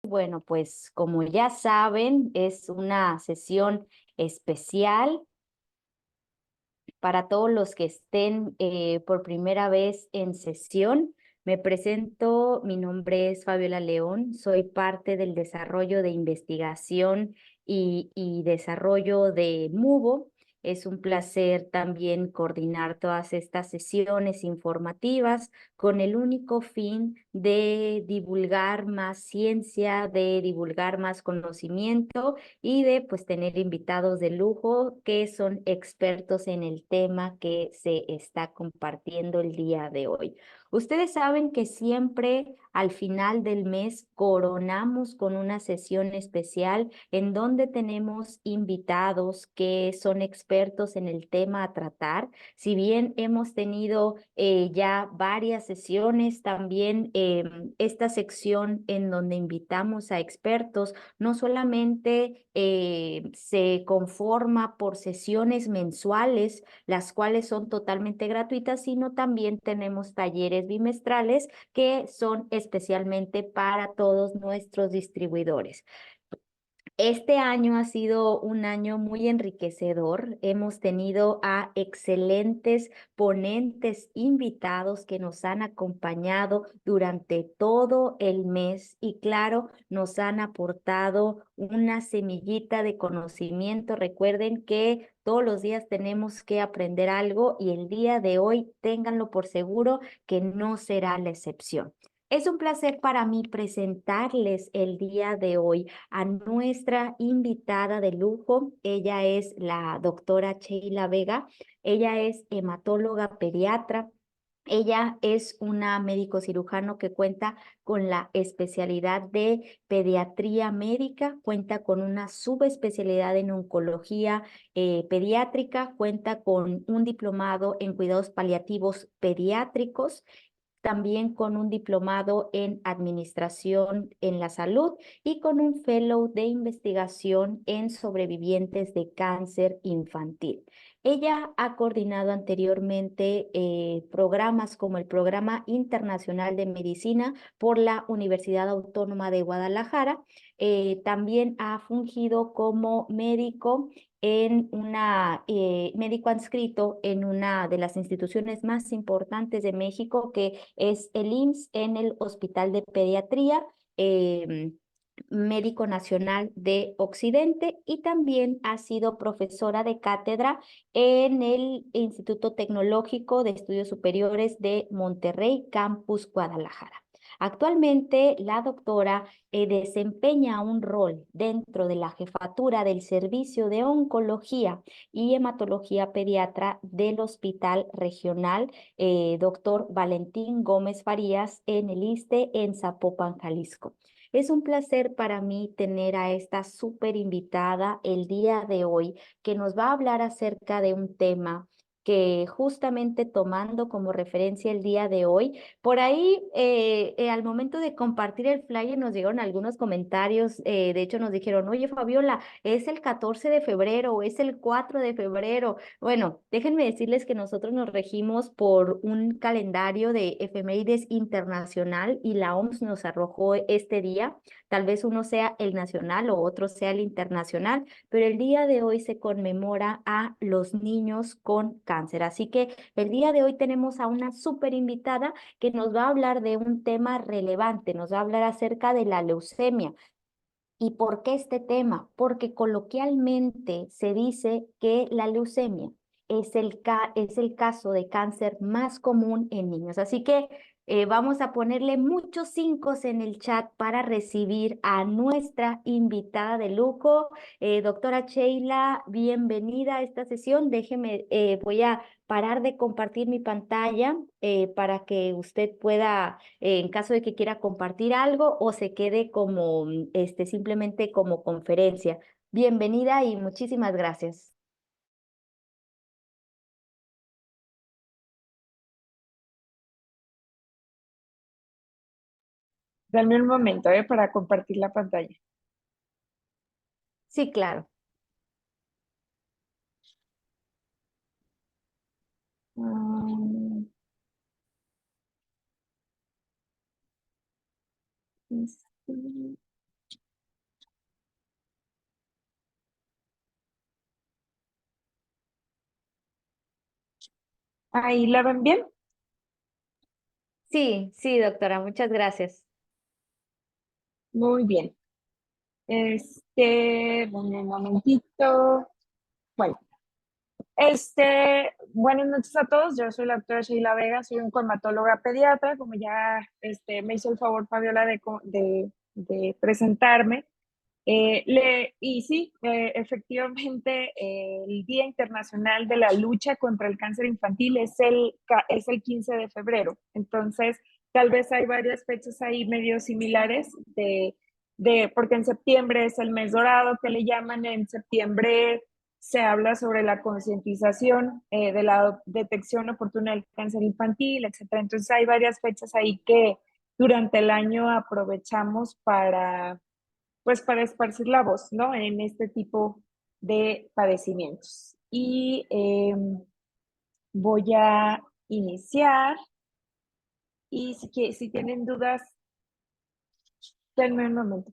Bueno, pues como ya saben, es una sesión especial para todos los que estén por primera vez en sesión. Me presento, mi nombre es Fabiola León, soy parte del desarrollo de investigación y desarrollo de MUBO. Es un placer también coordinar todas estas sesiones informativas con el único fin de divulgar más ciencia, de divulgar más conocimiento y de pues tener invitados de lujo que son expertos en el tema que se está compartiendo el día de hoy. Ustedes saben que siempre al final del mes coronamos con una sesión especial en donde tenemos invitados que son expertos en el tema a tratar. Si bien hemos tenido ya varias sesiones, también esta sección en donde invitamos a expertos no solamente se conforma por sesiones mensuales, las cuales son totalmente gratuitas, sino también tenemos talleres bimestrales que son especialmente para todos nuestros distribuidores. Este año ha sido un año muy enriquecedor. Hemos tenido a excelentes ponentes invitados que nos han acompañado durante todo el mes y claro, nos han aportado una semillita de conocimiento. Recuerden que todos los días tenemos que aprender algo y el día de hoy, ténganlo por seguro que no será la excepción. Es un placer para mí presentarles el día de hoy a nuestra invitada de lujo. Ella es la doctora Sheila Vega. Ella es hematóloga pediatra. Ella es una médico cirujano que cuenta con la especialidad de pediatría médica, cuenta con una subespecialidad en oncología pediátrica, cuenta con un diplomado en cuidados paliativos pediátricos, también con un diplomado en administración en la salud y con un fellow de investigación en sobrevivientes de cáncer infantil. Ella ha coordinado anteriormente programas como el Programa Internacional de Medicina por la Universidad Autónoma de Guadalajara. También ha fungido como médico en una médico adscrito en una de las instituciones más importantes de México, que es el IMSS, en el Hospital de Pediatría. Médico Nacional de Occidente, y también ha sido profesora de cátedra en el Instituto Tecnológico de Estudios Superiores de Monterrey, Campus Guadalajara. Actualmente, la doctora desempeña un rol dentro de la jefatura del Servicio de Oncología y Hematología Pediatra del Hospital Regional Dr. Valentín Gómez Farías en el ISSSTE en Zapopan, Jalisco. Es un placer para mí tener a esta súper invitada el día de hoy, que nos va a hablar acerca de un tema que justamente tomando como referencia el día de hoy, por ahí al momento de compartir el flyer nos llegaron algunos comentarios, de hecho nos dijeron, oye Fabiola, ¿es el 14 de febrero o es el 4 de febrero? Bueno, déjenme decirles que nosotros nos regimos por un calendario de efemérides internacional y la OMS nos arrojó este día. Tal vez uno sea el nacional o otro sea el internacional, pero el día de hoy se conmemora a los niños con cáncer. Así que el día de hoy tenemos a una súper invitada que nos va a hablar de un tema relevante, nos va a hablar acerca de la leucemia. ¿Y por qué este tema? Porque coloquialmente se dice que la leucemia es el caso de cáncer más común en niños. Así que vamos a ponerle muchos cinco en el chat para recibir a nuestra invitada de lujo. Doctora Sheila, bienvenida a esta sesión. Déjeme, voy a parar de compartir mi pantalla para que usted pueda en caso de que quiera compartir algo o se quede como simplemente como conferencia. Bienvenida y muchísimas gracias. Dame un momento, para compartir la pantalla. Sí, claro. Mm, este, Ahí la ven bien. Sí, sí, doctora, muchas gracias. Muy bien. Dame un momentito. Bueno, buenas noches a todos. Yo soy la doctora Sheila Vega, soy oncomatóloga pediatra. Como ya me hizo el favor Fabiola de presentarme. Y sí, efectivamente, el Día Internacional de la Lucha contra el Cáncer Infantil es el 15 de febrero. Entonces, tal vez hay varias fechas ahí medio similares porque en septiembre es el mes dorado que le llaman. En septiembre se habla sobre la concientización de la detección oportuna del cáncer infantil, etcétera. Entonces, hay varias fechas ahí que durante el año aprovechamos pues para esparcir la voz, ¿no? En este tipo de padecimientos. Y voy a iniciar y si tienen dudas, denme un momento.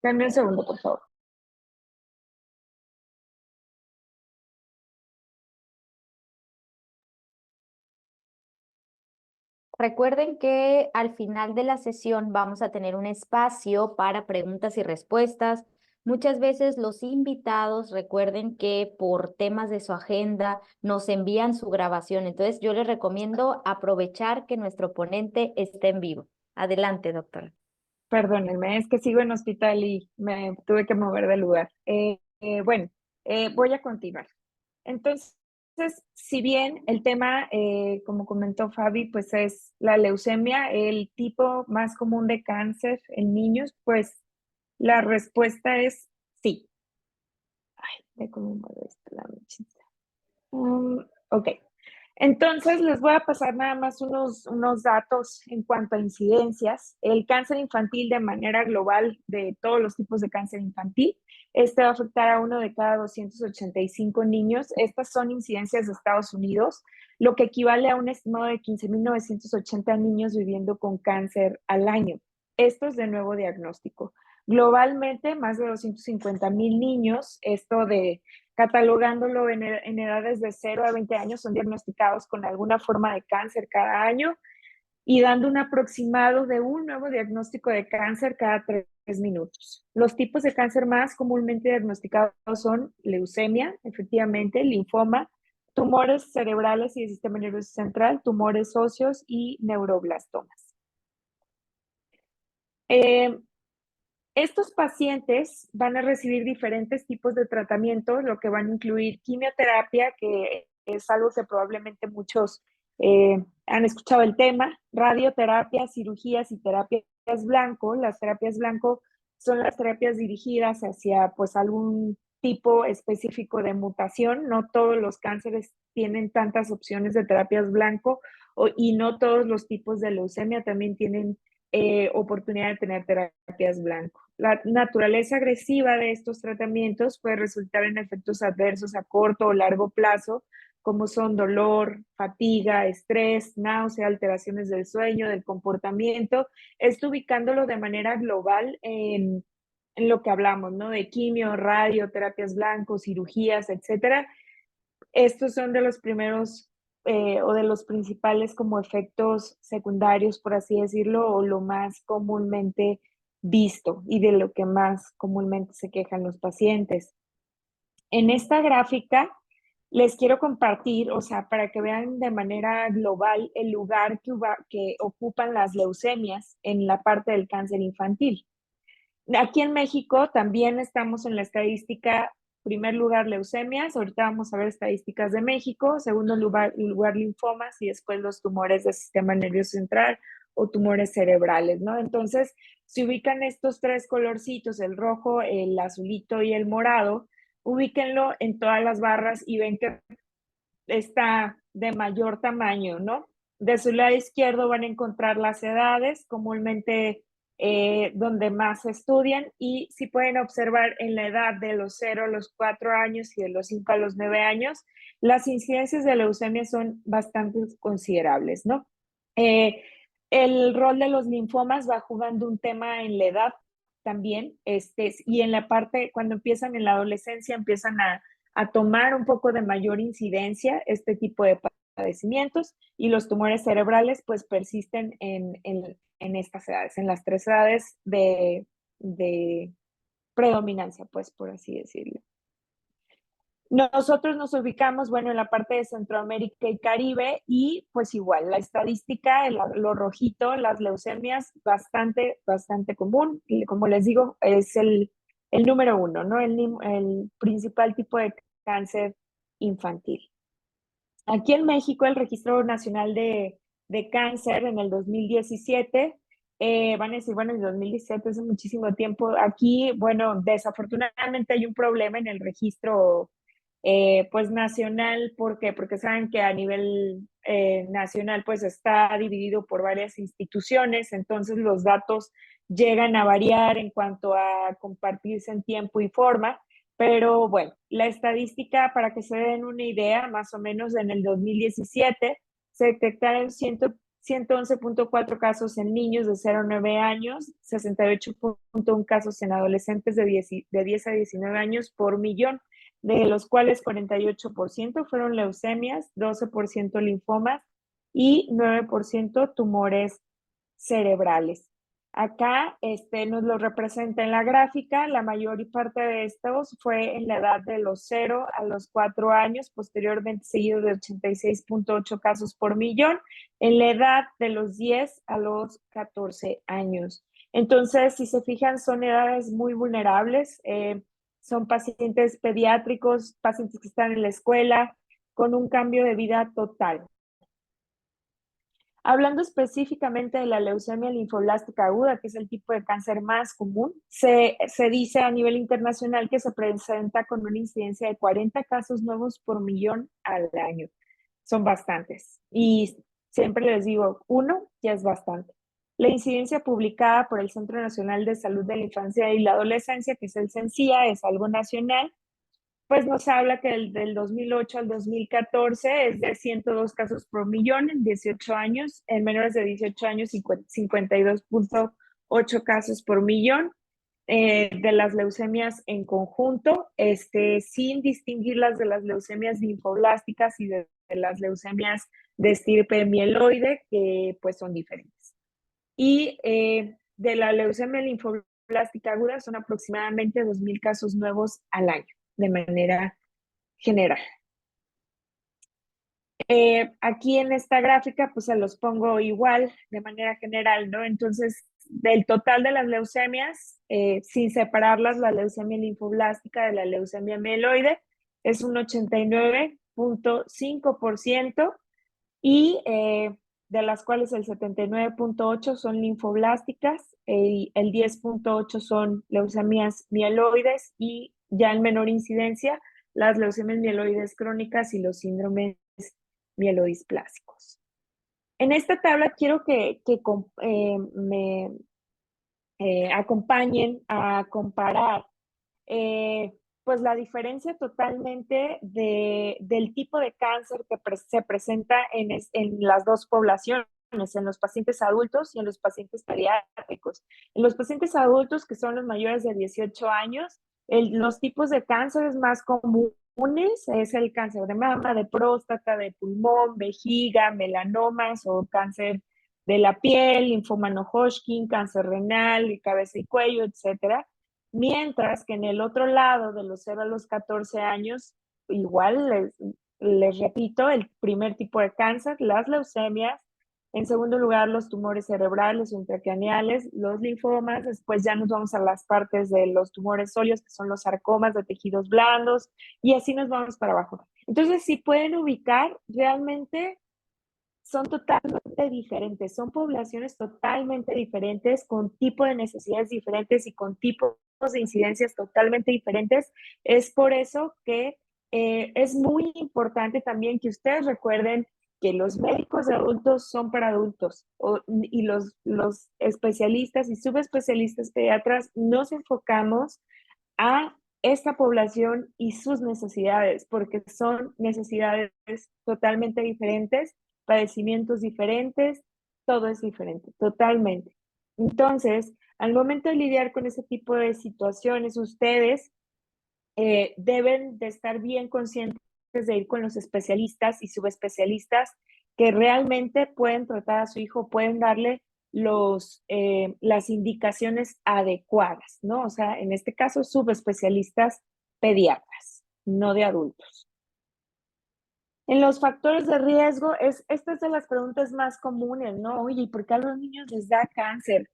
Denme un segundo, por favor. Recuerden que al final de la sesión vamos a tener un espacio para preguntas y respuestas. Muchas veces los invitados recuerden que por temas de su agenda nos envían su grabación. Entonces yo les recomiendo aprovechar que nuestro ponente esté en vivo. Adelante, doctora. Perdónenme, es que sigo en hospital y me tuve que mover de lugar. Bueno, voy a continuar. Entonces, si bien el tema, como comentó Fabi, pues es la leucemia, el tipo más común de cáncer en niños, pues la respuesta es sí. Ay, ve cómo mueve esto la mechita. Ok. Entonces, les voy a pasar nada más unos datos en cuanto a incidencias. El cáncer infantil de manera global, de todos los tipos de cáncer infantil, este va a afectar a uno de cada 285 niños. Estas son incidencias de Estados Unidos, lo que equivale a un estimado de 15.980 niños viviendo con cáncer al año. Esto es de nuevo diagnóstico. Globalmente, más de 250.000 niños, esto de catalogándolo en edades de 0 a 20 años, son diagnosticados con alguna forma de cáncer cada año y dando un aproximado de un nuevo diagnóstico de cáncer cada 3 minutos. Los tipos de cáncer más comúnmente diagnosticados son leucemia, efectivamente, linfoma, tumores cerebrales y del sistema nervioso central, tumores óseos y neuroblastomas. Eh, Estos pacientes van a recibir diferentes tipos de tratamiento, lo que van a incluir quimioterapia, que es algo que probablemente muchos han escuchado el tema, radioterapia, cirugías y terapias blanco. Las terapias blanco son las terapias dirigidas hacia pues algún tipo específico de mutación. No todos los cánceres tienen tantas opciones de terapias blanco y no todos los tipos de leucemia también tienen oportunidad de tener terapias blanco. La naturaleza agresiva de estos tratamientos puede resultar en efectos adversos a corto o largo plazo, como son dolor, fatiga, estrés, náusea, alteraciones del sueño, del comportamiento. Esto ubicándolo de manera global en lo que hablamos, ¿no? De quimio, radio, terapias blancos, cirugías, etcétera. Estos son de los primeros o de los principales como efectos secundarios, por así decirlo, o lo más comúnmente visto y de lo que más comúnmente se quejan los pacientes. En esta gráfica les quiero compartir, o sea, para que vean de manera global el lugar que ocupan las leucemias en la parte del cáncer infantil. Aquí en México también estamos en la estadística, primer lugar leucemias, ahorita vamos a ver estadísticas de México, segundo lugar linfomas y después los tumores del sistema nervioso central o tumores cerebrales, ¿no? Entonces, si ubican estos tres colorcitos, el rojo, el azulito y el morado, ubíquenlo en todas las barras y ven que está de mayor tamaño, ¿no? De su lado izquierdo van a encontrar las edades, comúnmente donde más se estudian, y si pueden observar en la edad de los 0 a los 4 años y de los 5 a los 9 años, las incidencias de leucemia son bastante considerables, ¿no? Eh, el rol de los linfomas va jugando un tema en la edad también, y en la parte, cuando empiezan en la adolescencia, empiezan a tomar un poco de mayor incidencia este tipo de padecimientos, y los tumores cerebrales pues persisten en estas edades, en las 3 edades de predominancia, pues por así decirlo. Nosotros nos ubicamos, bueno, en la parte de Centroamérica y Caribe, y pues igual, la estadística, lo rojito, las leucemias, bastante común. Y como les digo, es el número uno, ¿no? El principal tipo de cáncer infantil. Aquí en México, el Registro Nacional de Cáncer en el 2017, van a decir, bueno, el 2017 hace muchísimo tiempo. Aquí, bueno, desafortunadamente hay un problema en el registro pues nacional. ¿Por qué? Porque saben que a nivel nacional pues está dividido por varias instituciones, entonces los datos llegan a variar en cuanto a compartirse en tiempo y forma. Pero bueno, la estadística, para que se den una idea, más o menos en el 2017 se detectaron 111.4 casos en niños de 0 a 9 años, 68.1 casos en adolescentes de 10 a 19 años por millón, de los cuales 48% fueron leucemias, 12% linfomas y 9% tumores cerebrales. Acá nos lo representa en la gráfica. La mayor parte de estos fue en la edad de los 0 a los 4 años, posteriormente seguido de 86.8 casos por millón, en la edad de los 10 a los 14 años. Entonces, si se fijan, son edades muy vulnerables. Son pacientes pediátricos, pacientes que están en la escuela, con un cambio de vida total. Hablando específicamente de la leucemia linfoblástica aguda, que es el tipo de cáncer más común, se dice a nivel internacional que se presenta con una incidencia de 40 casos nuevos por millón al año. Son bastantes. Y siempre les digo, uno ya es bastante. La incidencia publicada por el Centro Nacional de Salud de la Infancia y la Adolescencia, que es el CENSIA, es algo nacional, pues nos habla que del 2008 al 2014 es de 102 casos por millón en 18 años, en menores de 18 años 52.8 casos por millón, de las leucemias en conjunto, sin distinguirlas de las leucemias linfoblásticas y de las leucemias de estirpe mieloide, que pues son diferentes. Y de la leucemia linfoblástica aguda son aproximadamente 2.000 casos nuevos al año, de manera general. Aquí en esta gráfica, pues se los pongo igual, de manera general, ¿no? Entonces, del total de las leucemias, sin separarlas, la leucemia linfoblástica de la leucemia mieloide, es un 89.5%, y de las cuales el 79.8 son linfoblásticas, y el 10.8 son leucemias mieloides, y ya en menor incidencia, las leucemias mieloides crónicas y los síndromes mielodisplásicos. En esta tabla quiero que me acompañen a comparar pues la diferencia totalmente del tipo de cáncer que se presenta en las dos poblaciones, en los pacientes adultos y en los pacientes pediátricos. En los pacientes adultos, que son los mayores de 18 años, los tipos de cánceres más comunes es el cáncer de mama, de próstata, de pulmón, vejiga, melanomas o cáncer de la piel, linfoma no Hodgkin, cáncer renal, cabeza y cuello, etcétera. Mientras que en el otro lado, de los 0 a los 14 años, igual les repito, el primer tipo de cáncer, las leucemias, en segundo lugar los tumores cerebrales o intracraneales, los linfomas, después ya nos vamos a las partes de los tumores sólidos, que son los sarcomas de tejidos blandos, y así nos vamos para abajo. Entonces, si pueden ubicar, realmente son totalmente diferentes, son poblaciones totalmente diferentes, con tipo de necesidades diferentes y con tipos de incidencias totalmente diferentes. Es por eso que es muy importante también que ustedes recuerden que los médicos de adultos son para adultos, y los especialistas y subespecialistas pediatras nos enfocamos a esta población y sus necesidades, porque son necesidades totalmente diferentes, padecimientos diferentes, todo es diferente, totalmente. Entonces, Al momento de lidiar con ese tipo de situaciones, ustedes deben de estar bien conscientes de ir con los especialistas y subespecialistas que realmente pueden tratar a su hijo, pueden darle las indicaciones adecuadas, ¿no? O sea, en este caso, subespecialistas pediatras, no de adultos. En los factores de riesgo, esta es de las preguntas más comunes, ¿no? Oye, ¿y por qué a los niños les da cáncer?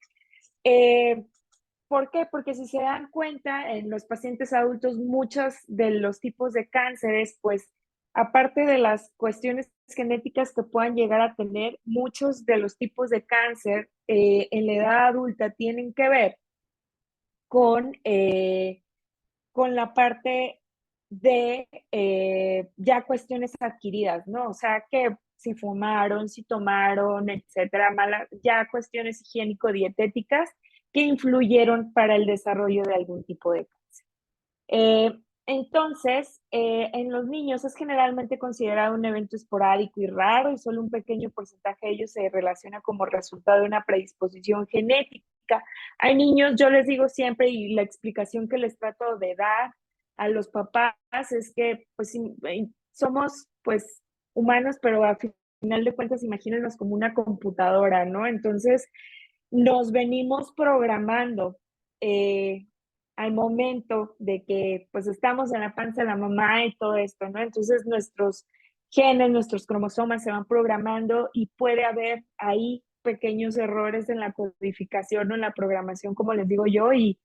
¿Por qué? Porque si se dan cuenta, en los pacientes adultos, muchos de los tipos de cánceres, pues, aparte de las cuestiones genéticas que puedan llegar a tener, muchos de los tipos de cáncer en la edad adulta tienen que ver con, con la parte de ya cuestiones adquiridas, ¿no? O sea, que si fumaron, si tomaron, etcétera, ya cuestiones higiénico-dietéticas que influyeron para el desarrollo de algún tipo de cáncer. Entonces, en los niños es generalmente considerado un evento esporádico y raro y solo un pequeño porcentaje de ellos se relaciona como resultado de una predisposición genética. Hay niños, yo les digo siempre, y la explicación que les trato de dar a los papás es que pues somos pues humanos, pero a final de cuentas imagínenos como una computadora, ¿no? Entonces, nos venimos programando al momento de que pues estamos en la panza de la mamá y todo esto, ¿no? Entonces nuestros genes, nuestros cromosomas se van programando y puede haber ahí pequeños errores en la codificación o en la programación, como les digo yo, y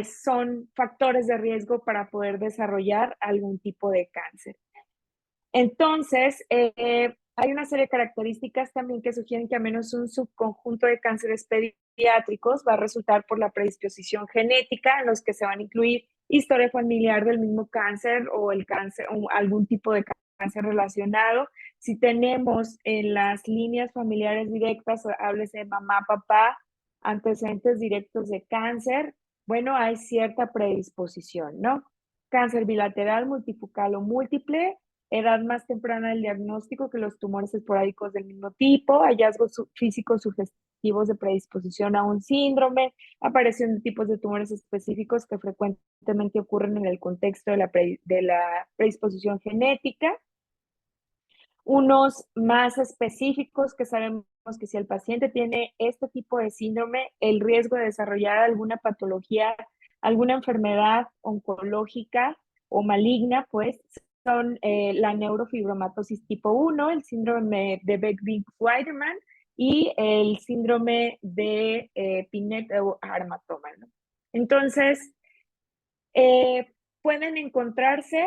son factores de riesgo para poder desarrollar algún tipo de cáncer. Entonces, hay una serie de características también que sugieren que al menos un subconjunto de cánceres pediátricos va a resultar por la predisposición genética, en los que se van a incluir historia familiar del mismo cáncer o el cáncer o algún tipo de cáncer relacionado. Si tenemos en las líneas familiares directas, háblese de mamá, papá, antecedentes directos de cáncer, bueno, hay cierta predisposición, ¿no? Cáncer bilateral, multifocal o múltiple, edad más temprana del diagnóstico que los tumores esporádicos del mismo tipo, hallazgos físicos sugestivos de predisposición a un síndrome, aparición de tipos de tumores específicos que frecuentemente ocurren en el contexto de la predisposición genética, unos más específicos que sabemos que si el paciente tiene este tipo de síndrome, el riesgo de desarrollar alguna patología, alguna enfermedad oncológica o maligna, pues son la neurofibromatosis tipo 1, el síndrome de Beck-Weiderman y el síndrome de Pinette o Armatoma, ¿no? Entonces, pueden encontrarse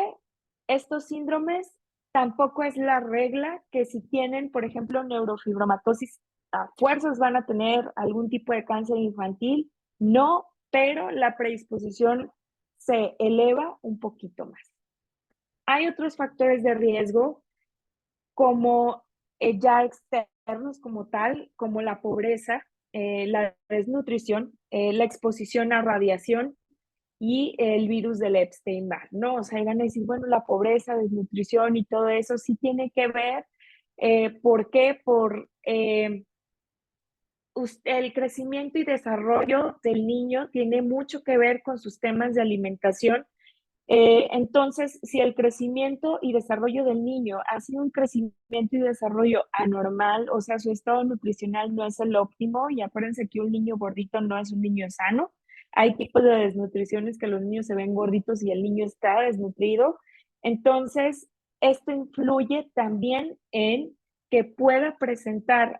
estos síndromes, tampoco es la regla que si tienen, por ejemplo, neurofibromatosis, a fuerzas van a tener algún tipo de cáncer infantil, no, pero la predisposición se eleva un poquito más. Hay otros factores de riesgo como ya externos como tal, como la pobreza, la desnutrición, la exposición a radiación y el virus del Epstein-Barr, ¿no? O sea, van a decir, bueno, la pobreza, desnutrición y todo eso sí tiene que ver. ¿Por qué? Por el crecimiento y desarrollo del niño tiene mucho que ver con sus temas de alimentación. Entonces, si el crecimiento y desarrollo del niño ha sido un crecimiento y desarrollo anormal, o sea, su estado nutricional no es el óptimo, y acuérdense que un niño gordito no es un niño sano. Hay tipos de desnutriciones que los niños se ven gorditos y el niño está desnutrido. Entonces, esto influye también en que pueda presentar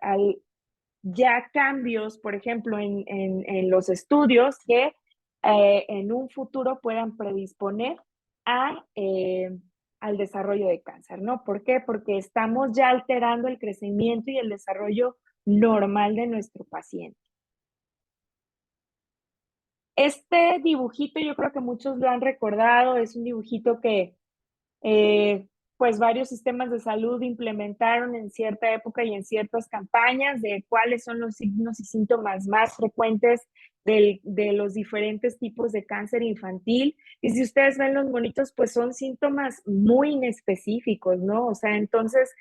ya cambios, por ejemplo, en los estudios que en un futuro puedan predisponer a, al desarrollo de cáncer, ¿no? ¿Por qué? Porque estamos ya alterando el crecimiento y el desarrollo normal de nuestro paciente. Este dibujito yo creo que muchos lo han recordado, es un dibujito que pues varios sistemas de salud implementaron en cierta época y en ciertas campañas de cuáles son los signos y síntomas más frecuentes de los diferentes tipos de cáncer infantil. Y si ustedes ven los bonitos, pues son síntomas muy inespecíficos, ¿no? O sea, entonces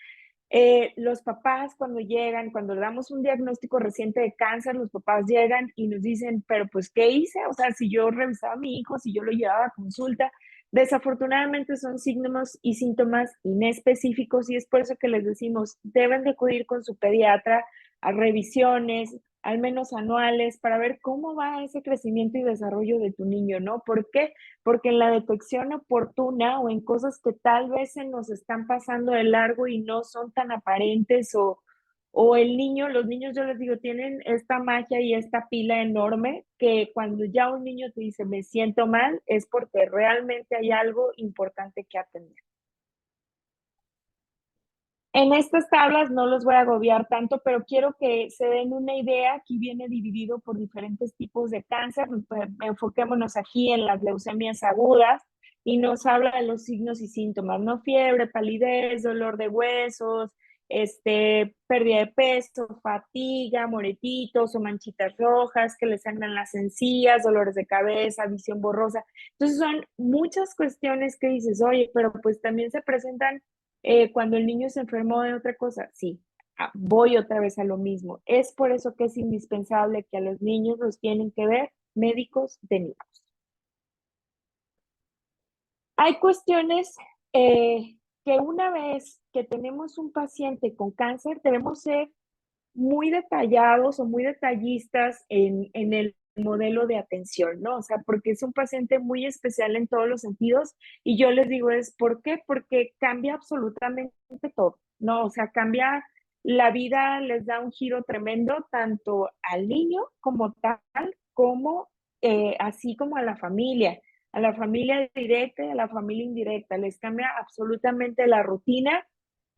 Los papás cuando llegan, cuando le damos un diagnóstico reciente de cáncer, los papás llegan y nos dicen, pero pues, ¿qué hice? O sea, si yo revisaba a mi hijo, si yo lo llevaba a consulta, desafortunadamente son signos y síntomas inespecíficos y es por eso que les decimos, deben de acudir con su pediatra a revisiones, al menos anuales, para ver cómo va ese crecimiento y desarrollo de tu niño, ¿no? ¿Por qué? Porque en la detección oportuna o en cosas que tal vez se nos están pasando de largo y no son tan aparentes o el niño, los niños yo les digo, tienen esta magia y esta pila enorme que cuando ya un niño te dice me siento mal es porque realmente hay algo importante que atender. En estas tablas no los voy a agobiar tanto, pero quiero que se den una idea. Aquí viene dividido por diferentes tipos de cáncer. Enfoquémonos aquí en las leucemias agudas y nos habla de los signos y síntomas, ¿no? Fiebre, palidez, dolor de huesos, pérdida de peso, fatiga, moretitos o manchitas rojas que les sangran las encías, dolores de cabeza, visión borrosa. Entonces son muchas cuestiones que dices, oye, pero pues también se presentan cuando el niño se enfermó de otra cosa, sí, voy otra vez a lo mismo. Es por eso que es indispensable que a los niños los tienen que ver médicos de niños. Hay cuestiones que una vez que tenemos un paciente con cáncer, debemos ser muy detallados o muy detallistas en el modelo de atención, ¿no? O sea, porque es un paciente muy especial en todos los sentidos y yo les digo es, ¿por qué? Porque cambia absolutamente todo, ¿no? O sea, cambia la vida, les da un giro tremendo tanto al niño como tal, como así como a la familia directa y a la familia indirecta, les cambia absolutamente la rutina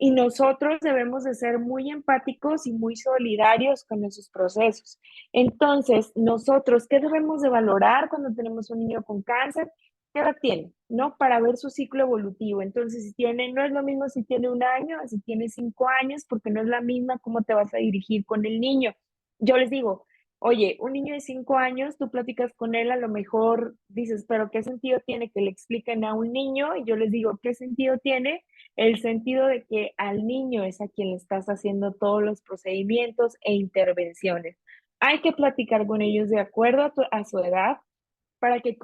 y nosotros debemos de ser muy empáticos y muy solidarios con esos procesos. Entonces, nosotros, ¿qué debemos de valorar cuando tenemos un niño con cáncer? ¿Qué edad tiene? ¿No? Para ver su ciclo evolutivo. Entonces, si tiene, no es lo mismo si tiene 1 año, si tiene 5 años, porque no es la misma cómo te vas a dirigir con el niño. Yo les digo, oye, un niño de 5 años, tú platicas con él, a lo mejor dices, pero ¿qué sentido tiene que le expliquen a un niño? Y yo les digo, ¿qué sentido tiene? El sentido de que al niño es a quien le estás haciendo todos los procedimientos e intervenciones. Hay que platicar con ellos de acuerdo a su edad para que,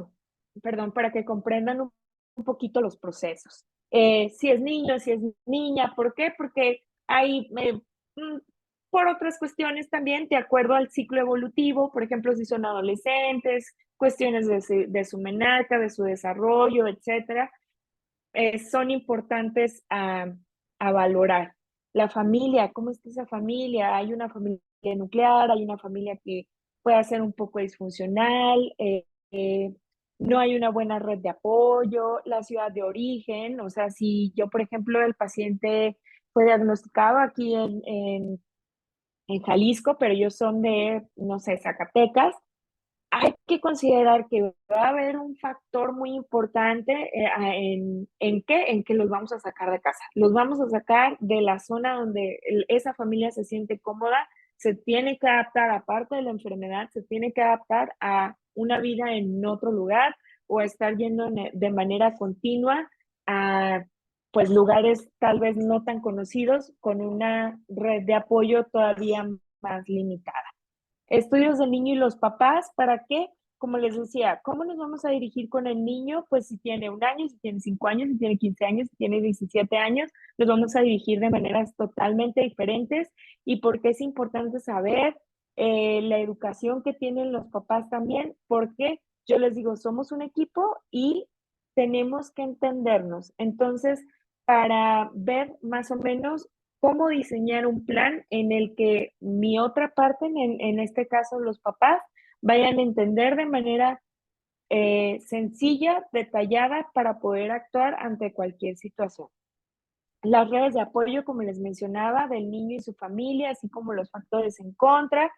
perdón, para que comprendan un poquito los procesos. Si es niño, si es niña, ¿por qué? Porque hay, por otras cuestiones también, de acuerdo al ciclo evolutivo, por ejemplo, si son adolescentes, cuestiones de su menarca, de su desarrollo, etcétera, son importantes a valorar. La familia, ¿cómo está esa familia? Hay una familia nuclear, hay una familia que puede ser un poco disfuncional, eh, no hay una buena red de apoyo, la ciudad de origen, o sea, si yo, por ejemplo, el paciente fue diagnosticado aquí en Jalisco, pero ellos son de, no sé, Zacatecas, hay que considerar que va a haber un factor muy importante ¿en que los vamos a sacar de casa. Los vamos a sacar de la zona donde esa familia se siente cómoda, se tiene que adaptar, aparte de la enfermedad, se tiene que adaptar a una vida en otro lugar o a estar yendo de manera continua a pues lugares tal vez no tan conocidos con una red de apoyo todavía más limitada. Estudios del niño y los papás, ¿para qué? Como les decía, ¿cómo nos vamos a dirigir con el niño? Pues si tiene 1 año, si tiene 5 años, si tiene 15 años, si tiene 17 años, nos vamos a dirigir de maneras totalmente diferentes. ¿Y por qué es importante saber la educación que tienen los papás también? Porque yo les digo, somos un equipo y tenemos que entendernos. Entonces, para ver más o menos cómo diseñar un plan en el que mi otra parte, en este caso los papás, vayan a entender de manera sencilla, detallada, para poder actuar ante cualquier situación. Las redes de apoyo, como les mencionaba, del niño y su familia, así como los factores en contra,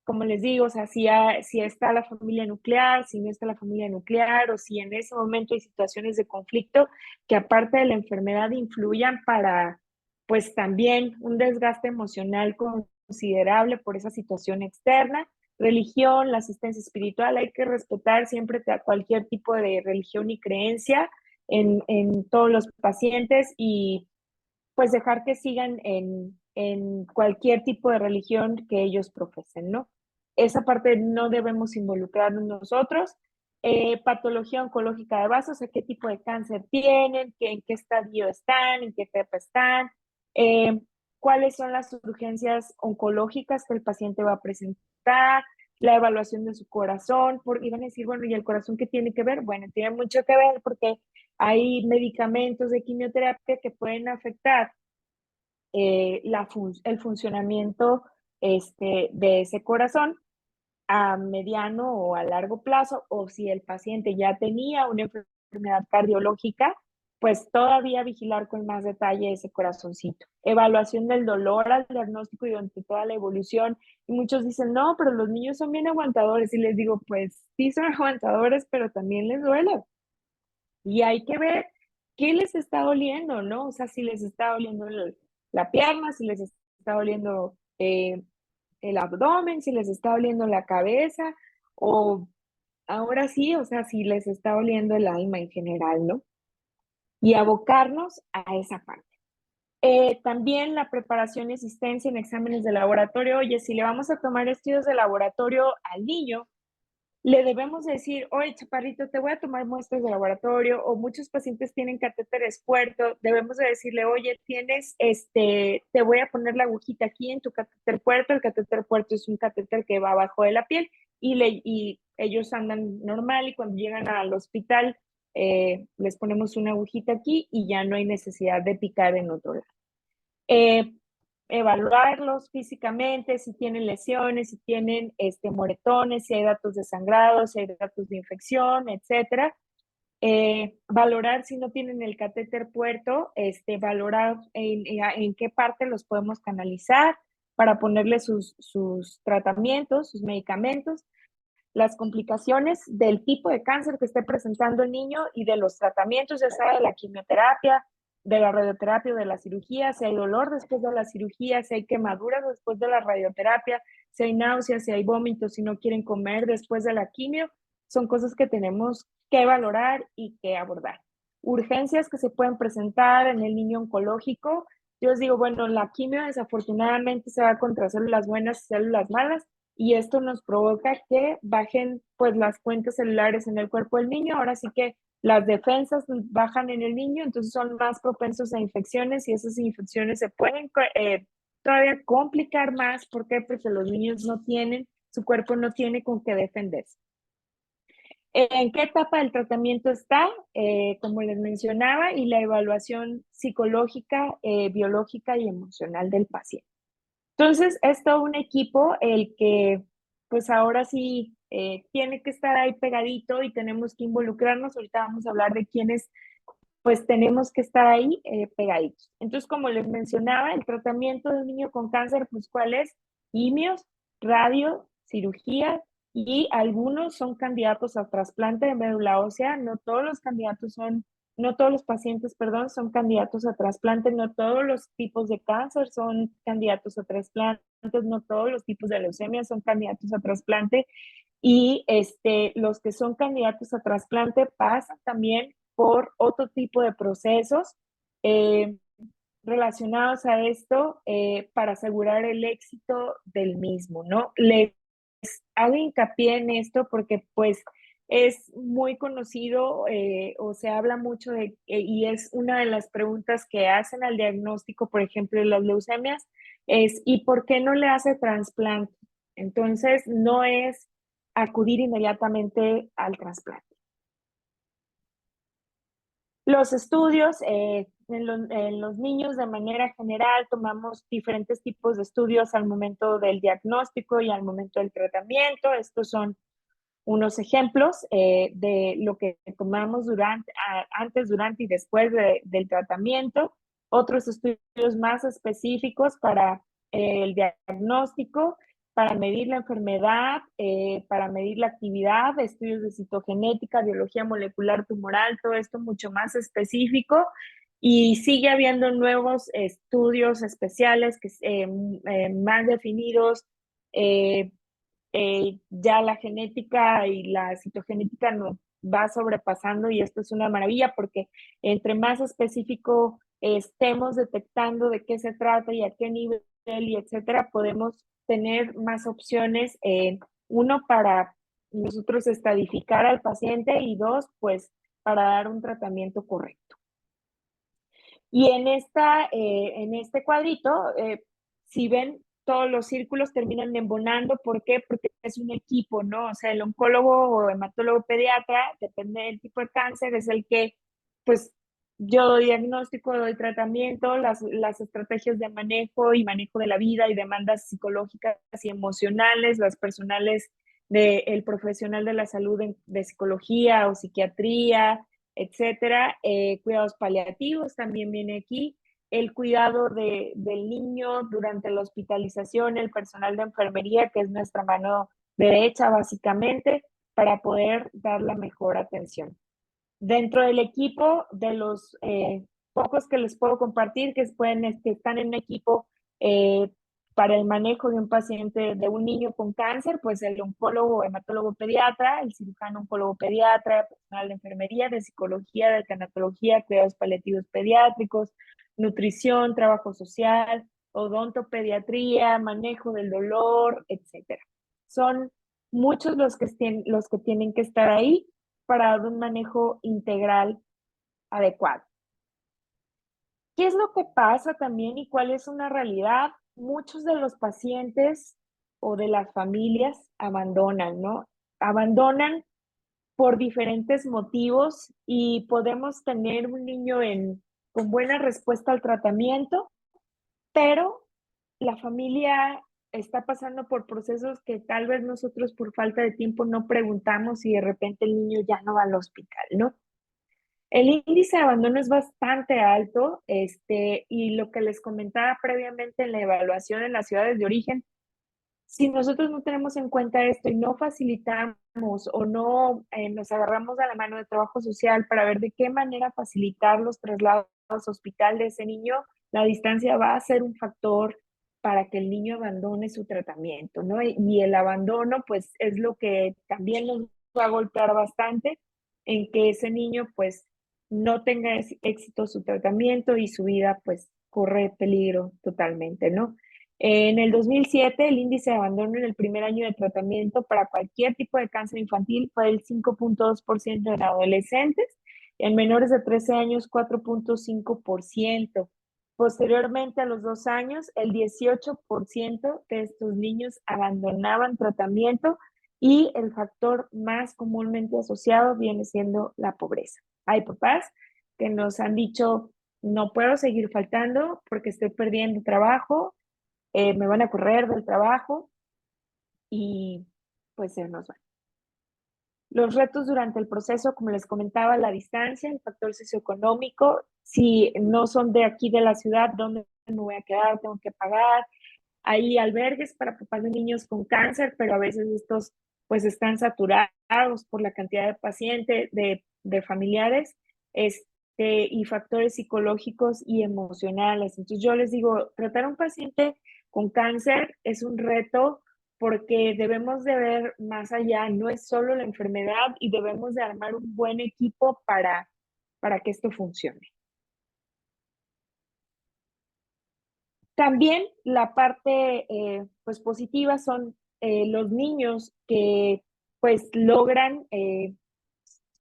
como les digo, o sea, si está la familia nuclear, si no está la familia nuclear, o si en ese momento hay situaciones de conflicto que aparte de la enfermedad influyan para, pues también un desgaste emocional considerable por esa situación externa. Religión, la asistencia espiritual, hay que respetar siempre cualquier tipo de religión y creencia en todos los pacientes y pues dejar que sigan en cualquier tipo de religión que ellos profesen, ¿no? Esa parte no debemos involucrarnos nosotros. Patología oncológica de base, o sea, qué tipo de cáncer tienen, en qué estadio están, en qué etapa están, eh, cuáles son las urgencias oncológicas que el paciente va a presentar, la evaluación de su corazón, porque iban a decir, bueno, ¿y el corazón qué tiene que ver? Bueno, tiene mucho que ver porque hay medicamentos de quimioterapia que pueden afectar el funcionamiento de ese corazón a mediano o a largo plazo, o si el paciente ya tenía una enfermedad cardiológica, pues todavía vigilar con más detalle ese corazoncito. Evaluación del dolor al diagnóstico y durante toda la evolución. Y muchos dicen, no, pero los niños son bien aguantadores. Y les digo, pues sí son aguantadores, pero también les duele. Y hay que ver qué les está doliendo, ¿no? O sea, si les está doliendo la pierna, si les está doliendo el abdomen, si les está doliendo la cabeza, o ahora sí, o sea, si les está doliendo el alma en general, ¿no? Y abocarnos a esa parte. También la preparación y asistencia en exámenes de laboratorio. Oye, si le vamos a tomar estudios de laboratorio al niño, le debemos decir, oye, chaparrito, te voy a tomar muestras de laboratorio, o muchos pacientes tienen catéteres puerto, debemos de decirle, oye, te voy a poner la agujita aquí en tu catéter puerto. El catéter puerto es un catéter que va abajo de la piel y ellos andan normal, y cuando llegan al hospital les ponemos una agujita aquí y ya no hay necesidad de picar en otro lado. Eh, Evaluarlos físicamente, si tienen lesiones, si tienen moretones, si hay datos de sangrado, si hay datos de infección, etcétera. Valorar si no tienen el catéter puerto, valorar en qué parte los podemos canalizar para ponerle sus tratamientos, sus medicamentos, las complicaciones del tipo de cáncer que esté presentando el niño y de los tratamientos, ya sea de la quimioterapia, de la radioterapia, de la cirugía, si hay dolor después de la cirugía, si hay quemaduras después de la radioterapia, si hay náuseas, si hay vómitos, si no quieren comer después de la quimio, son cosas que tenemos que valorar y que abordar. Urgencias que se pueden presentar en el niño oncológico. Yo les digo, bueno, la quimio desafortunadamente se va contra células buenas y células malas, y esto nos provoca que bajen pues las cuentas celulares en el cuerpo del niño. Ahora sí que las defensas bajan en el niño, entonces son más propensos a infecciones, y esas infecciones se pueden todavía complicar más. ¿Por qué? Porque los niños no tienen, su cuerpo no tiene con qué defenderse. ¿En qué etapa del tratamiento está? Como les mencionaba, y la evaluación psicológica, biológica y emocional del paciente. Entonces, es todo un equipo el que, pues ahora sí, tiene que estar ahí pegadito y tenemos que involucrarnos. Ahorita vamos a hablar de quiénes, pues tenemos que estar ahí pegaditos. Entonces, como les mencionaba, el tratamiento de un niño con cáncer, pues ¿cuál es? Quimios, radio, cirugía, y algunos son candidatos a trasplante de médula ósea. No todos los candidatos son, no todos los pacientes, perdón, son candidatos a trasplante, no todos los tipos de cáncer son candidatos a trasplante, no todos los tipos de leucemia son candidatos a trasplante. Y los que son candidatos a trasplante pasan también por otro tipo de procesos eh, relacionados a esto para asegurar el éxito del mismo, ¿no? Les hago hincapié en esto porque pues es muy conocido o se habla mucho de, y es una de las preguntas que hacen al diagnóstico, por ejemplo, de las leucemias, es ¿y por qué no le hace trasplante? Entonces, no es acudir inmediatamente al trasplante. Los estudios en los niños de manera general tomamos diferentes tipos de estudios al momento del diagnóstico y al momento del tratamiento. Estos son unos ejemplos de lo que tomamos antes, durante y después del tratamiento. Otros estudios más específicos para el diagnóstico, para medir la enfermedad, para medir la actividad, estudios de citogenética, biología molecular tumoral, todo esto mucho más específico. Y sigue habiendo nuevos estudios especiales más definidos. Eh, ya la genética y la citogenética nos va sobrepasando, y esto es una maravilla porque entre más específico estemos detectando de qué se trata y a qué nivel y etcétera, podemos tener más opciones, uno, para nosotros estadificar al paciente y dos, pues para dar un tratamiento correcto. Y en este cuadrito, si ven, todos los círculos terminan embonando. ¿Por qué? Porque es un equipo, ¿no? O sea, el oncólogo o hematólogo pediatra, depende del tipo de cáncer, es el que, pues, yo doy diagnóstico, doy tratamiento, las estrategias de manejo y manejo de la vida y demandas psicológicas y emocionales, las personales del profesional de la salud de psicología o psiquiatría, etcétera. Cuidados paliativos también viene aquí, el cuidado del niño durante la hospitalización, el personal de enfermería, que es nuestra mano derecha básicamente, para poder dar la mejor atención. Dentro del equipo, de los pocos que les puedo compartir, que están en un equipo para el manejo de un paciente, de un niño con cáncer, pues el oncólogo, hematólogo pediatra, el cirujano oncólogo pediatra, personal de enfermería, de psicología, de tanatología, cuidados paliativos pediátricos, nutrición, trabajo social, odontopediatría, manejo del dolor, etcétera. Son muchos los que tienen que estar ahí para dar un manejo integral adecuado. ¿Qué es lo que pasa también y cuál es una realidad? Muchos de los pacientes o de las familias abandonan, ¿no? Abandonan por diferentes motivos y podemos tener un niño con buena respuesta al tratamiento, pero la familia está pasando por procesos que tal vez nosotros por falta de tiempo no preguntamos y de repente el niño ya no va al hospital, ¿no? El índice de abandono es bastante alto, y lo que les comentaba previamente en la evaluación en las ciudades de origen, si nosotros no tenemos en cuenta esto y no facilitamos o no nos agarramos a la mano de trabajo social para ver de qué manera facilitar los traslados al hospital de ese niño, la distancia va a ser un factor para que el niño abandone su tratamiento, ¿no? Y el abandono, pues, es lo que también nos va a golpear bastante en que ese niño, pues, no tenga éxito su tratamiento y su vida, pues, corre peligro totalmente, ¿no? En el 2007, el índice de abandono en el primer año de tratamiento para cualquier tipo de cáncer infantil fue del 5.2% en adolescentes, en menores de 13 años 4.5%. Posteriormente, a los 2 años, el 18% de estos niños abandonaban tratamiento y el factor más comúnmente asociado viene siendo la pobreza. Hay papás que nos han dicho, no puedo seguir faltando porque estoy perdiendo trabajo, me van a correr del trabajo y pues se nos van. Los retos durante el proceso, como les comentaba, la distancia, el factor socioeconómico, si no son de aquí de la ciudad, ¿dónde me voy a quedar? Tengo que pagar. Hay albergues para papás de niños con cáncer, pero a veces estos pues están saturados por la cantidad de pacientes, de familiares, y factores psicológicos y emocionales. Entonces yo les digo, tratar a un paciente con cáncer es un reto porque debemos de ver más allá, no es solo la enfermedad y debemos de armar un buen equipo para que esto funcione. También la parte pues positiva son los niños que pues logran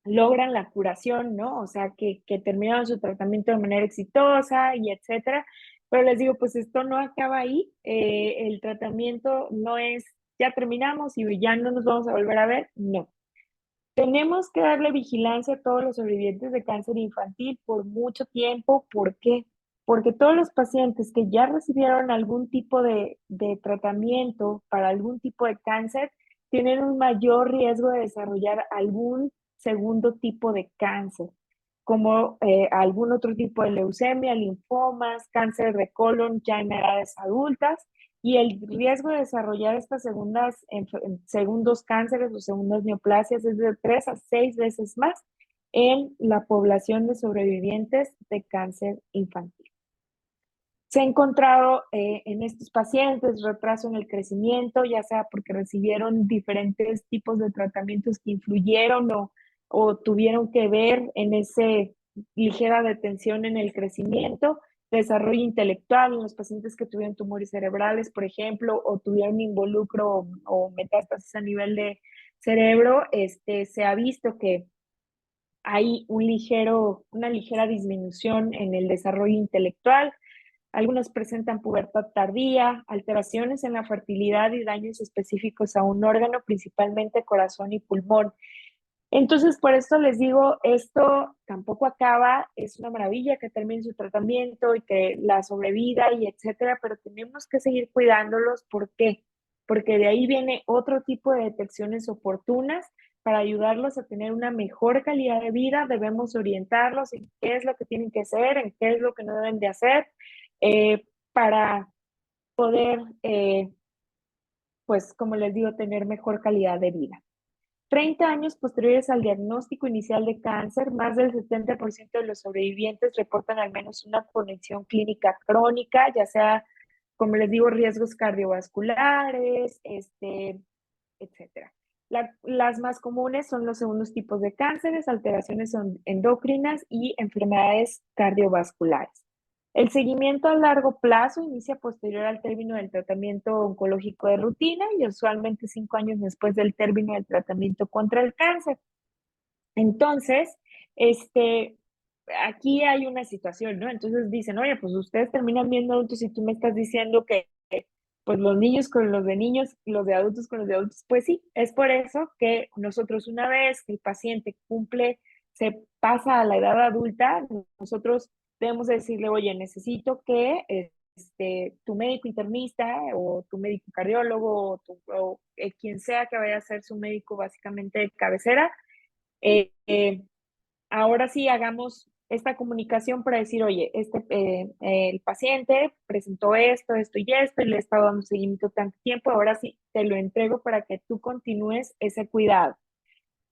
la curación, ¿no? O sea, que terminaron su tratamiento de manera exitosa y etcétera. Pero les digo, pues esto no acaba ahí. El tratamiento no es, ya terminamos y ya no nos vamos a volver a ver. No. Tenemos que darle vigilancia a todos los sobrevivientes de cáncer infantil por mucho tiempo. ¿Por qué? Porque todos los pacientes que ya recibieron algún tipo de tratamiento para algún tipo de cáncer tienen un mayor riesgo de desarrollar algún segundo tipo de cáncer, como algún otro tipo de leucemia, linfomas, cáncer de colon ya en edades adultas, y el riesgo de desarrollar estas segundos cánceres o segundas neoplasias es de 3 a 6 veces más en la población de sobrevivientes de cáncer infantil. Se ha encontrado en estos pacientes retraso en el crecimiento, ya sea porque recibieron diferentes tipos de tratamientos que influyeron o tuvieron que ver en ese ligera detención en el crecimiento, desarrollo intelectual en los pacientes que tuvieron tumores cerebrales, por ejemplo, o tuvieron involucro o metástasis a nivel de cerebro, se ha visto que hay una ligera disminución en el desarrollo intelectual. Algunos presentan pubertad tardía, alteraciones en la fertilidad y daños específicos a un órgano, principalmente corazón y pulmón. Entonces, por esto les digo, esto tampoco acaba, es una maravilla que termine su tratamiento y que la sobrevida y etcétera, pero tenemos que seguir cuidándolos. ¿Por qué? Porque de ahí viene otro tipo de detecciones oportunas para ayudarlos a tener una mejor calidad de vida. Debemos orientarlos en qué es lo que tienen que hacer, en qué es lo que no deben de hacer, para poder, pues, como les digo, tener mejor calidad de vida. 30 años posteriores al diagnóstico inicial de cáncer, más del 70% de los sobrevivientes reportan al menos una condición clínica crónica, ya sea, como les digo, riesgos cardiovasculares, etcétera. Las más comunes son los segundos tipos de cánceres, alteraciones endocrinas y enfermedades cardiovasculares. El seguimiento a largo plazo inicia posterior al término del tratamiento oncológico de rutina y usualmente 5 años después del término del tratamiento contra el cáncer. Entonces, aquí hay una situación, ¿no? Entonces dicen, oye, pues ustedes terminan viendo adultos y tú me estás diciendo que pues los niños con los de niños, los de adultos con los de adultos. Pues sí, es por eso que nosotros una vez que el paciente se pasa a la edad adulta, nosotros debemos decirle, oye, necesito que tu médico internista o tu médico cardiólogo o quien sea que vaya a ser su médico básicamente de cabecera, eh, eh, ahora sí hagamos esta comunicación para decir, oye, el paciente presentó esto y esto, y le he estado dando seguimiento tanto tiempo, ahora sí te lo entrego para que tú continúes ese cuidado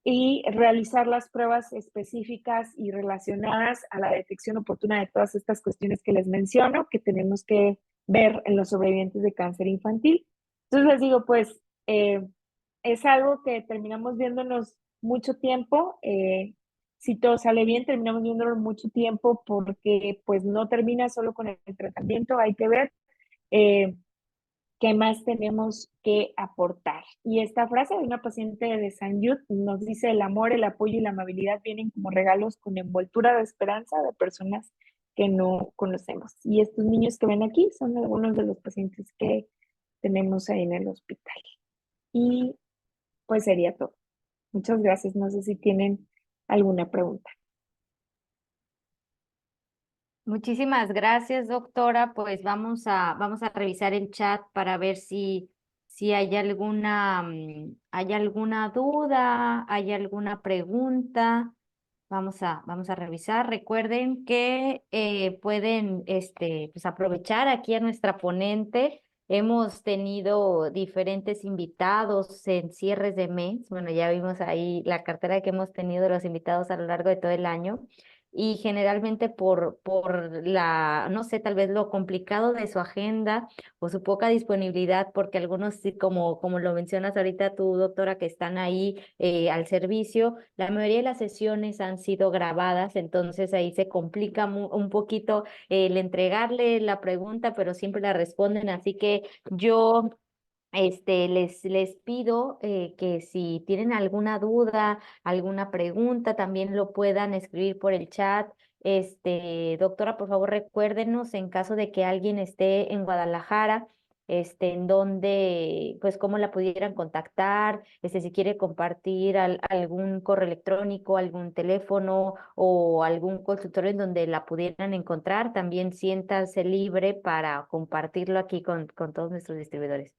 y realizar las pruebas específicas y relacionadas a la detección oportuna de todas estas cuestiones que les menciono, que tenemos que ver en los sobrevivientes de cáncer infantil. Entonces les digo, pues, es algo que terminamos viéndonos mucho tiempo. Si todo sale bien, terminamos viéndolo mucho tiempo porque pues no termina solo con el tratamiento, hay que ver eh, qué más tenemos que aportar. Y esta frase de una paciente de San Jude nos dice, el amor, el apoyo y la amabilidad vienen como regalos con envoltura de esperanza de personas que no conocemos. Y estos niños que ven aquí son algunos de los pacientes que tenemos ahí en el hospital. Y pues sería todo. Muchas gracias. No sé si tienen alguna pregunta. Muchísimas gracias, doctora. Pues vamos a revisar el chat para ver si hay hay alguna duda, hay alguna pregunta. Vamos a revisar. Recuerden que pueden pues aprovechar aquí a nuestra ponente. Hemos tenido diferentes invitados en cierres de mes. Bueno, ya vimos ahí la cartera que hemos tenido de los invitados a lo largo de todo el año. Y generalmente por no sé, tal vez lo complicado de su agenda o su poca disponibilidad, porque algunos, sí, como lo mencionas ahorita tú, doctora, que están ahí al servicio, la mayoría de las sesiones han sido grabadas, entonces ahí se complica un poquito el entregarle la pregunta, pero siempre la responden, así que yo les pido que si tienen alguna duda, alguna pregunta, también lo puedan escribir por el chat. Doctora, por favor, recuérdenos en caso de que alguien esté en Guadalajara, en donde, pues, cómo la pudieran contactar, si quiere compartir algún correo electrónico, algún teléfono o algún consultorio en donde la pudieran encontrar, también siéntanse libre para compartirlo aquí con todos nuestros distribuidores.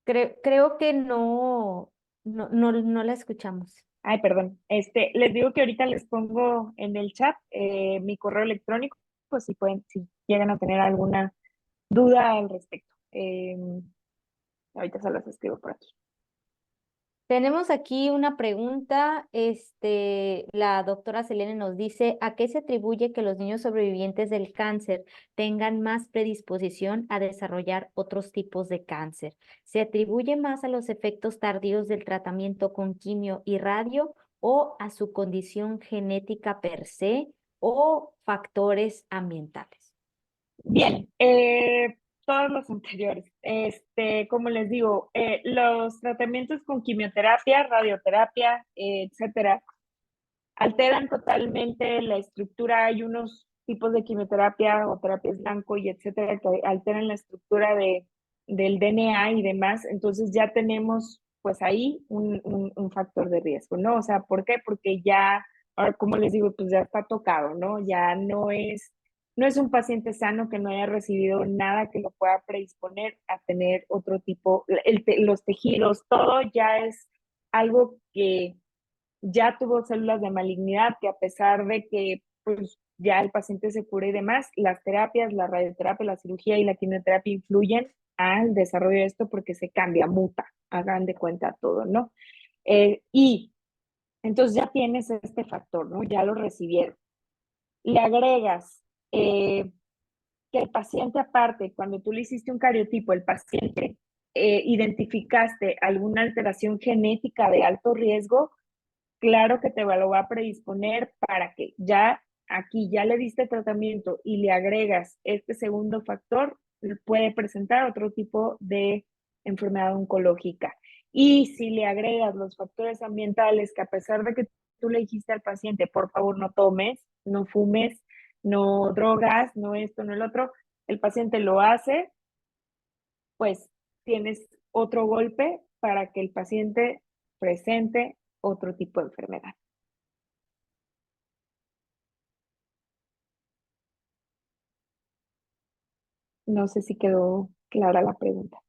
Creo que no la escuchamos. Ay, perdón. Les digo que ahorita les pongo en el chat mi correo electrónico, pues si llegan a tener alguna duda al respecto. Ahorita se las escribo por aquí. Tenemos aquí una pregunta, la doctora Selene nos dice, ¿a qué se atribuye que los niños sobrevivientes del cáncer tengan más predisposición a desarrollar otros tipos de cáncer? ¿Se atribuye más a los efectos tardíos del tratamiento con quimio y radio o a su condición genética per se o factores ambientales? Bien, todos los anteriores. Como les digo, los tratamientos con quimioterapia, radioterapia, etcétera, alteran totalmente la estructura. Hay unos tipos de quimioterapia o terapias blanco y etcétera que alteran la estructura del DNA y demás. Entonces ya tenemos pues ahí un factor de riesgo, ¿no? O sea, ¿por qué? Porque ya, ahora como les digo, pues ya está tocado, ¿no? Ya no es un paciente sano que no haya recibido nada que lo pueda predisponer a tener otro tipo, los tejidos, todo ya es algo que ya tuvo células de malignidad que a pesar de que pues, ya el paciente se cura y demás, las terapias, la radioterapia, la cirugía y la quimioterapia influyen al desarrollo de esto porque se cambia, muta, hagan de cuenta todo, ¿no? Y entonces ya tienes este factor, ¿no? Ya lo recibieron. Le agregas que el paciente aparte, cuando tú le hiciste un cariotipo, el paciente identificaste alguna alteración genética de alto riesgo, claro que te lo va a predisponer para que ya aquí ya le diste tratamiento y le agregas este segundo factor, puede presentar otro tipo de enfermedad oncológica. Y si le agregas los factores ambientales que a pesar de que tú le dijiste al paciente, por favor no tomes, no fumes, no drogas, no esto, no el otro, el paciente lo hace, pues tienes otro golpe para que el paciente presente otro tipo de enfermedad. No sé si quedó clara la pregunta.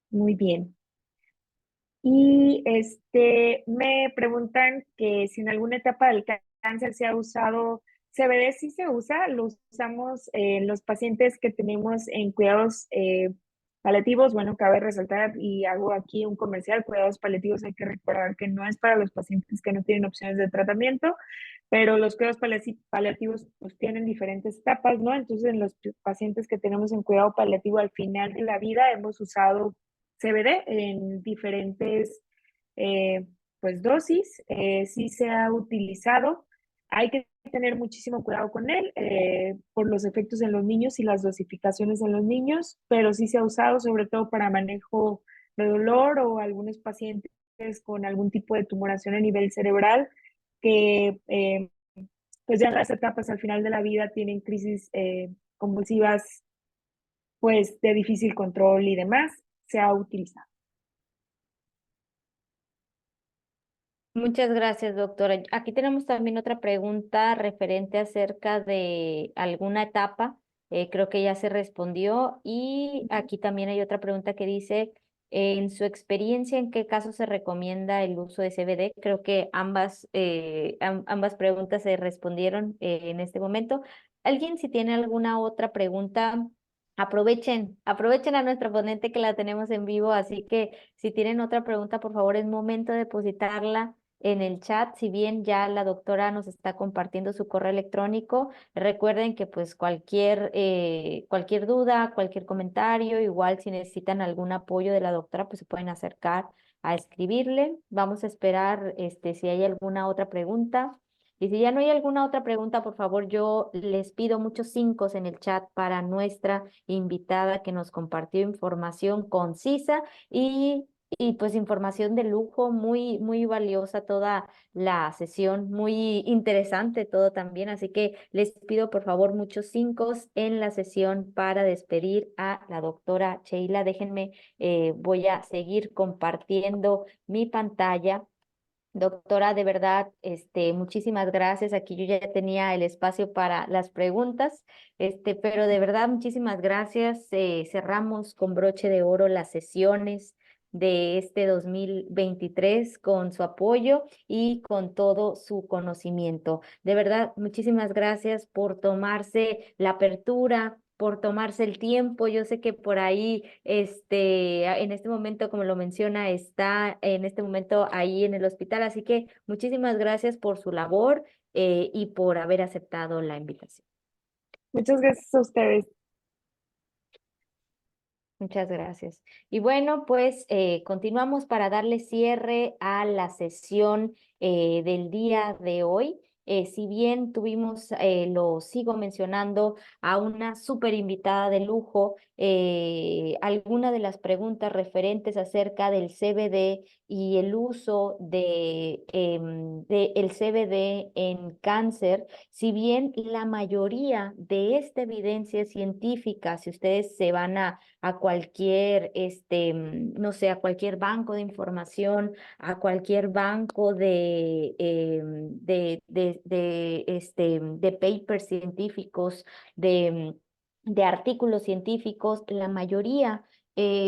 Muy bien. Y me preguntan que si en alguna etapa del cáncer se ha usado CBD. Sí se usa, lo usamos en los pacientes que tenemos en cuidados paliativos. Bueno, cabe resaltar y hago aquí un comercial, cuidados paliativos hay que recordar que no es para los pacientes que no tienen opciones de tratamiento, pero los cuidados paliativos pues tienen diferentes etapas, ¿no? Entonces en los pacientes que tenemos en cuidado paliativo al final de la vida hemos usado CBD en diferentes pues dosis, sí se ha utilizado. Hay que tener muchísimo cuidado con él por los efectos en los niños y las dosificaciones en los niños, pero sí se ha usado sobre todo para manejo de dolor o algunos pacientes con algún tipo de tumoración a nivel cerebral que pues ya en las etapas al final de la vida tienen crisis convulsivas pues de difícil control y demás, se ha utilizado. Muchas gracias, doctora. Aquí tenemos también otra pregunta referente acerca de alguna etapa. Creo que ya se respondió. Y aquí también hay otra pregunta que dice, en su experiencia, ¿en qué caso se recomienda el uso de CBD? Creo que ambas preguntas se respondieron en este momento. ¿Alguien si tiene alguna otra pregunta? Aprovechen a nuestra ponente que la tenemos en vivo, así que si tienen otra pregunta, por favor, es momento de depositarla en el chat. Si bien ya la doctora nos está compartiendo su correo electrónico, recuerden que pues cualquier duda, cualquier comentario, igual si necesitan algún apoyo de la doctora, pues se pueden acercar a escribirle. Vamos a esperar si hay alguna otra pregunta. Y si ya no hay alguna otra pregunta, por favor, yo les pido muchos 5 en el chat para nuestra invitada que nos compartió información concisa y pues información de lujo, muy, muy valiosa toda la sesión, muy interesante todo también. Así que les pido por favor muchos 5 en la sesión para despedir a la doctora Sheila. Déjenme, voy a seguir compartiendo mi pantalla. Doctora, de verdad, muchísimas gracias. Aquí yo ya tenía el espacio para las preguntas, pero de verdad, muchísimas gracias. Cerramos con broche de oro las sesiones. de este 2023 con su apoyo y con todo su conocimiento. De verdad, muchísimas gracias por tomarse la apertura, por tomarse el tiempo. Yo sé que por ahí, en este momento, como lo menciona, está en este momento ahí en el hospital. Así que muchísimas gracias por su labor, y por haber aceptado la invitación. Muchas gracias a ustedes. Muchas gracias. Y bueno, pues continuamos para darle cierre a la sesión del día de hoy. Si bien tuvimos, lo sigo mencionando, a una súper invitada de lujo, alguna de las preguntas referentes acerca del CBD y el uso de el CBD en cáncer, si bien la mayoría de esta evidencia científica, si ustedes se van a cualquier, no sé, a cualquier banco de información, a cualquier banco de papers científicos, de artículos científicos, la mayoría,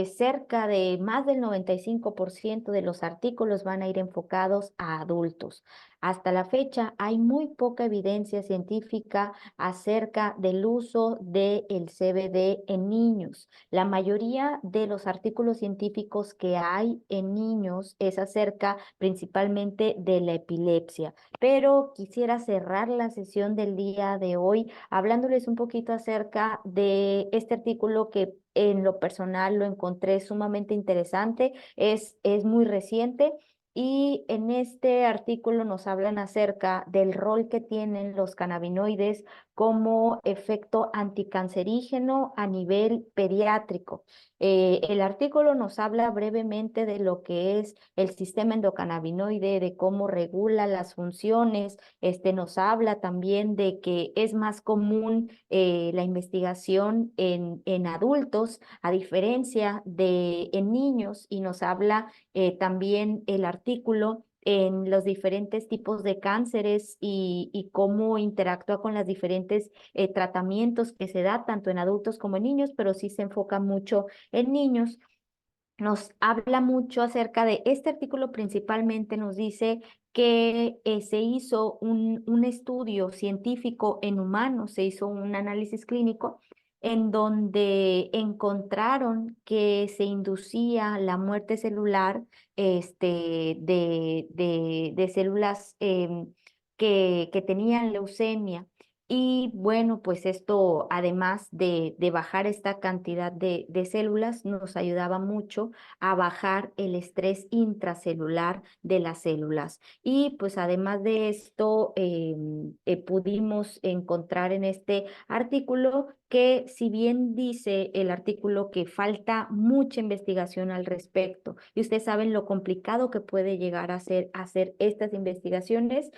cerca de más del 95% de los artículos van a ir enfocados a adultos. Hasta la fecha hay muy poca evidencia científica acerca del uso del CBD en niños. La mayoría de los artículos científicos que hay en niños es acerca principalmente de la epilepsia, pero quisiera cerrar la sesión del día de hoy hablándoles un poquito acerca de este artículo que en lo personal lo encontré sumamente interesante, es muy reciente. Y en este artículo nos hablan acerca del rol que tienen los cannabinoides como efecto anticancerígeno a nivel pediátrico. El artículo nos habla brevemente de lo que es el sistema endocannabinoide, de cómo regula las funciones. Nos habla también de que es más común la investigación en adultos, a diferencia de en niños, y nos habla también el artículo en los diferentes tipos de cánceres y cómo interactúa con los diferentes tratamientos que se da tanto en adultos como en niños, pero sí se enfoca mucho en niños. Nos habla mucho acerca de este artículo, principalmente nos dice que se hizo un estudio científico en humanos, se hizo un análisis clínico en donde encontraron que se inducía la muerte celular, de células que tenían leucemia. Y bueno, pues esto, además de bajar esta cantidad de células, nos ayudaba mucho a bajar el estrés intracelular de las células. Y pues además de esto, pudimos encontrar en este artículo que, si bien dice el artículo que falta mucha investigación al respecto, y ustedes saben lo complicado que puede llegar a ser hacer estas investigaciones,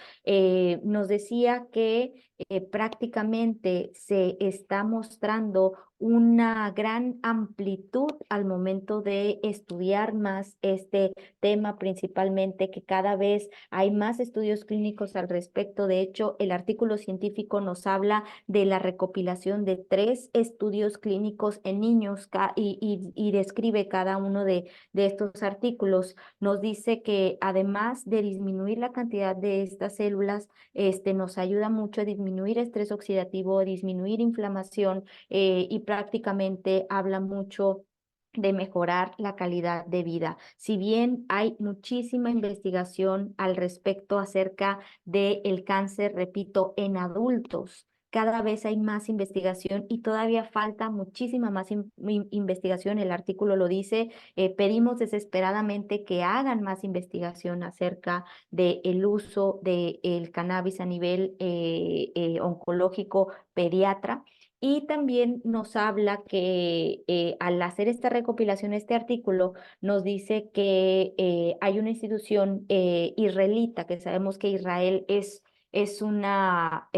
nos decía que prácticamente se está mostrando una gran amplitud al momento de estudiar más este tema, principalmente que cada vez hay más estudios clínicos al respecto. De hecho, el artículo científico nos habla de la recopilación de 3 estudios clínicos en niños y describe cada uno de estos artículos. Nos dice que además de disminuir la cantidad de estas células, nos ayuda mucho a disminuir estrés oxidativo, a disminuir inflamación, y prácticamente habla mucho de mejorar la calidad de vida. Si bien hay muchísima investigación al respecto acerca del cáncer, repito, en adultos, cada vez hay más investigación y todavía falta muchísima más investigación. El artículo lo dice, pedimos desesperadamente que hagan más investigación acerca del uso del cannabis a nivel oncológico pediatra. Y también nos habla que al hacer esta recopilación, este artículo nos dice que hay una institución israelita, que sabemos que Israel es una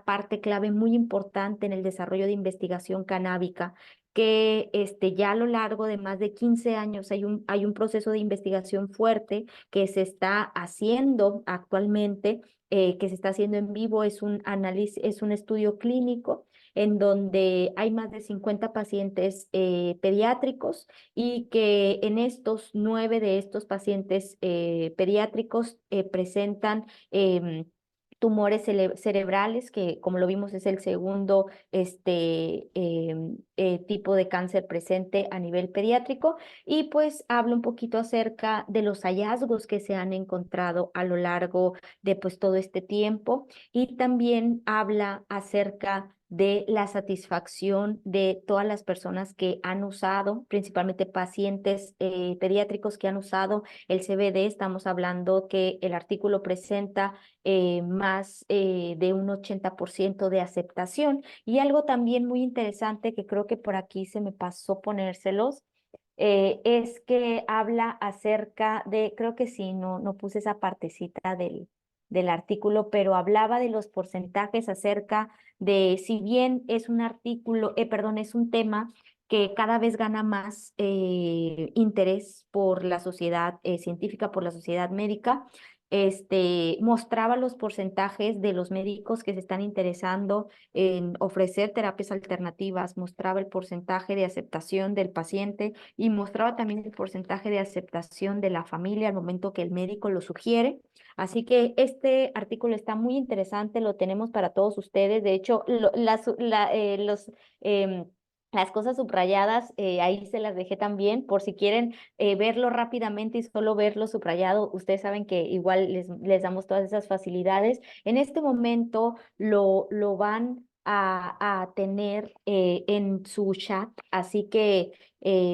parte clave muy importante en el desarrollo de investigación canábica, que ya a lo largo de más de 15 años hay un proceso de investigación fuerte que se está haciendo actualmente, que se está haciendo en vivo, es un análisis, es un estudio clínico en donde hay más de 50 pacientes pediátricos y que en estos 9 de estos pacientes pediátricos presentan tumores cerebrales, que como lo vimos es el segundo tipo de cáncer presente a nivel pediátrico, y pues habla un poquito acerca de los hallazgos que se han encontrado a lo largo de pues todo este tiempo, y también habla acerca de la satisfacción de todas las personas que han usado, principalmente pacientes pediátricos que han usado el CBD. Estamos hablando que el artículo presenta más de un 80% de aceptación. Y algo también muy interesante que creo que por aquí se me pasó ponérselos, es que habla acerca de, creo que sí, no puse esa partecita del artículo, pero hablaba de los porcentajes acerca de, si bien es un artículo, perdón, es un tema que cada vez gana más interés por la sociedad científica, por la sociedad médica. Mostraba los porcentajes de los médicos que se están interesando en ofrecer terapias alternativas, mostraba el porcentaje de aceptación del paciente y mostraba también el porcentaje de aceptación de la familia al momento que el médico lo sugiere. Así que este artículo está muy interesante, lo tenemos para todos ustedes. De hecho, em, las cosas subrayadas, ahí se las dejé también por si quieren verlo rápidamente y solo verlo subrayado. Ustedes saben que igual les damos todas esas facilidades. En este momento lo van a tener en su chat, así que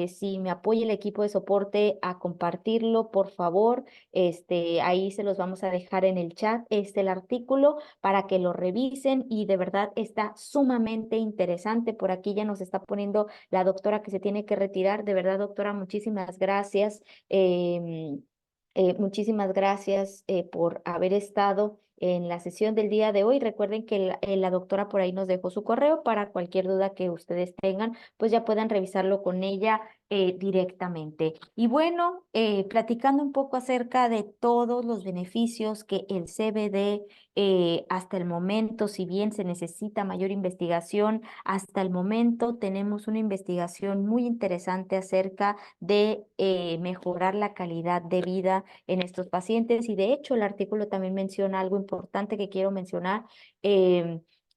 si me apoya el equipo de soporte a compartirlo, por favor, ahí se los vamos a dejar en el chat, el artículo para que lo revisen, y de verdad está sumamente interesante. Por aquí ya nos está poniendo la doctora que se tiene que retirar. De verdad, doctora, muchísimas gracias. Muchísimas gracias por haber estado en la sesión del día de hoy. Recuerden que la doctora por ahí nos dejó su correo para cualquier duda que ustedes tengan, pues ya puedan revisarlo con ella directamente. Y bueno, platicando un poco acerca de todos los beneficios que el CBD hasta el momento, si bien se necesita mayor investigación, hasta el momento tenemos una investigación muy interesante acerca de mejorar la calidad de vida en estos pacientes. Y de hecho, el artículo también menciona algo importante que quiero mencionar.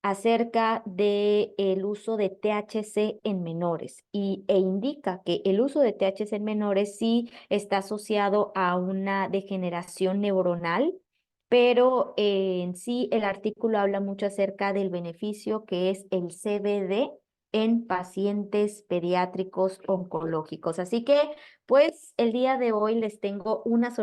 Acerca de el uso de THC en menores, e indica que el uso de THC en menores sí está asociado a una degeneración neuronal, pero en sí el artículo habla mucho acerca del beneficio que es el CBD en pacientes pediátricos oncológicos. Así que, pues, el día de hoy les tengo una sorpresa